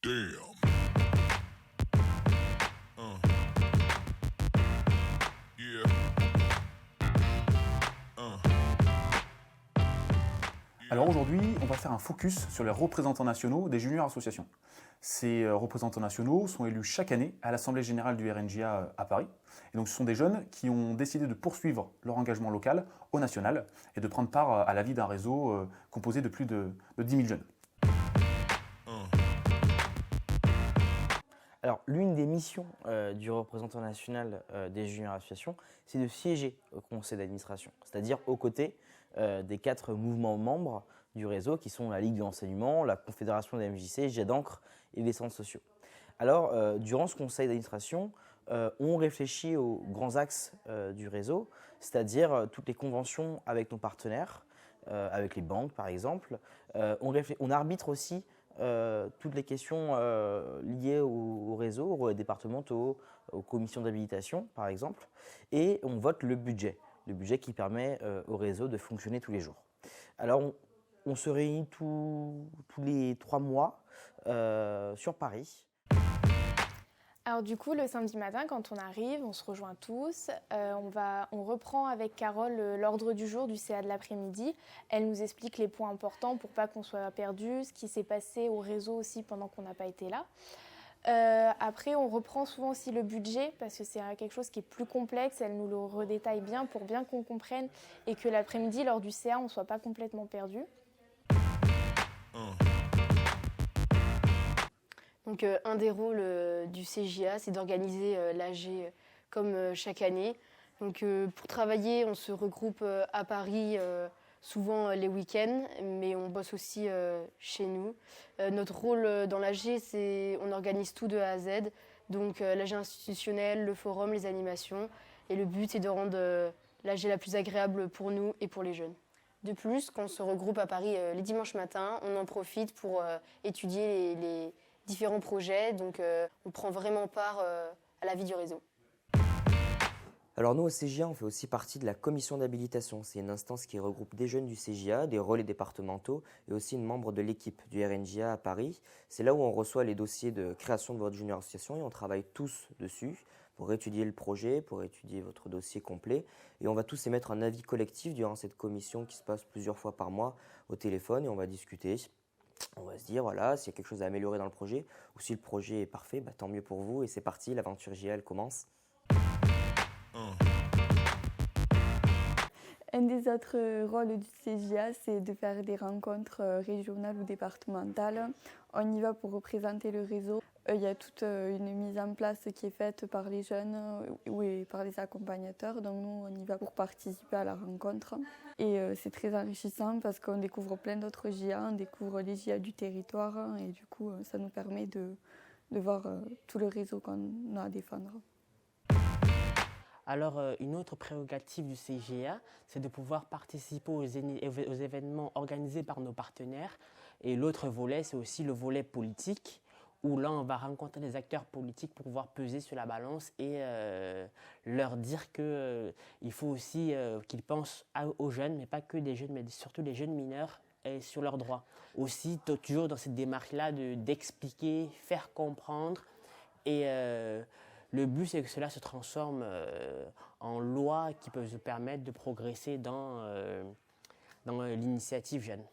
Damn. Yeah. Alors aujourd'hui, on va faire un focus sur les représentants nationaux des juniors associations. Ces représentants nationaux sont élus chaque année à l'Assemblée générale du RNJA à Paris. Et donc ce sont des jeunes qui ont décidé de poursuivre leur engagement local au national et de prendre part à la vie d'un réseau composé de plus de 10 000 jeunes. Alors, l'une des missions du représentant national des juniors associations, c'est de siéger au conseil d'administration, c'est-à-dire aux côtés des 4 mouvements membres du réseau qui sont la Ligue de l'enseignement, la Confédération des MJC, Jet d'encre et les centres sociaux. Alors, durant ce conseil d'administration, on réfléchit aux grands axes du réseau, c'est-à-dire toutes les conventions avec nos partenaires, avec les banques par exemple. On arbitre aussi toutes les questions liées au réseau, aux départementaux, aux commissions d'habilitation par exemple, et on vote le budget qui permet au réseau de fonctionner tous les jours. Alors on se réunit tous les 3 mois sur Paris. Alors du coup, le samedi matin, quand on arrive, on se rejoint tous. On reprend avec Carole l'ordre du jour du CA de l'après-midi. Elle nous explique les points importants pour pas qu'on soit perdu, ce qui s'est passé au réseau aussi pendant qu'on n'a pas été là. Après, on reprend souvent aussi le budget parce que c'est quelque chose qui est plus complexe. Elle nous le redétaille bien pour bien qu'on comprenne et que l'après-midi, lors du CA, on ne soit pas complètement perdu. Donc, un des rôles du CJA, c'est d'organiser l'AG comme chaque année. Donc, pour travailler, on se regroupe à Paris, souvent les week-ends, mais on bosse aussi chez nous. Notre rôle dans l'AG, c'est on organise tout de A à Z. Donc, l'AG institutionnel, le forum, les animations. Et le but, c'est de rendre l'AG la plus agréable pour nous et pour les jeunes. De plus, quand on se regroupe à Paris les dimanches matins, on en profite pour étudier les différents projets, donc on prend vraiment part à la vie du réseau. Alors nous, au CJA, on fait aussi partie de la commission d'habilitation. C'est une instance qui regroupe des jeunes du CJA, des relais départementaux et aussi une membre de l'équipe du RNJA à Paris. C'est là où on reçoit les dossiers de création de votre junior association et on travaille tous dessus pour étudier le projet, pour étudier votre dossier complet. Et on va tous émettre un avis collectif durant cette commission qui se passe plusieurs fois par mois au téléphone et on va discuter. On va se dire, voilà, s'il y a quelque chose à améliorer dans le projet ou si le projet est parfait, tant mieux pour vous et c'est parti, l'aventure JA, elle commence. Un des autres rôles du CJA, c'est de faire des rencontres régionales ou départementales. On y va pour représenter le réseau. Il y a toute une mise en place qui est faite par les jeunes et par les accompagnateurs. Donc nous, on y va pour participer à la rencontre. Et c'est très enrichissant parce qu'on découvre plein d'autres JA, on découvre les JA du territoire. Et du coup, ça nous permet de voir tout le réseau qu'on a à défendre. Alors, une autre prérogative du CJA, c'est de pouvoir participer aux événements organisés par nos partenaires. Et l'autre volet, c'est aussi le volet politique, où là, on va rencontrer des acteurs politiques pour pouvoir peser sur la balance et leur dire qu'il faut aussi qu'ils pensent aux jeunes, mais pas que des jeunes, mais surtout des jeunes mineurs, et sur leurs droits. Aussi, toujours dans cette démarche-là d'expliquer, faire comprendre et le but, c'est que cela se transforme en lois qui peuvent nous permettre de progresser dans l'initiative jeune.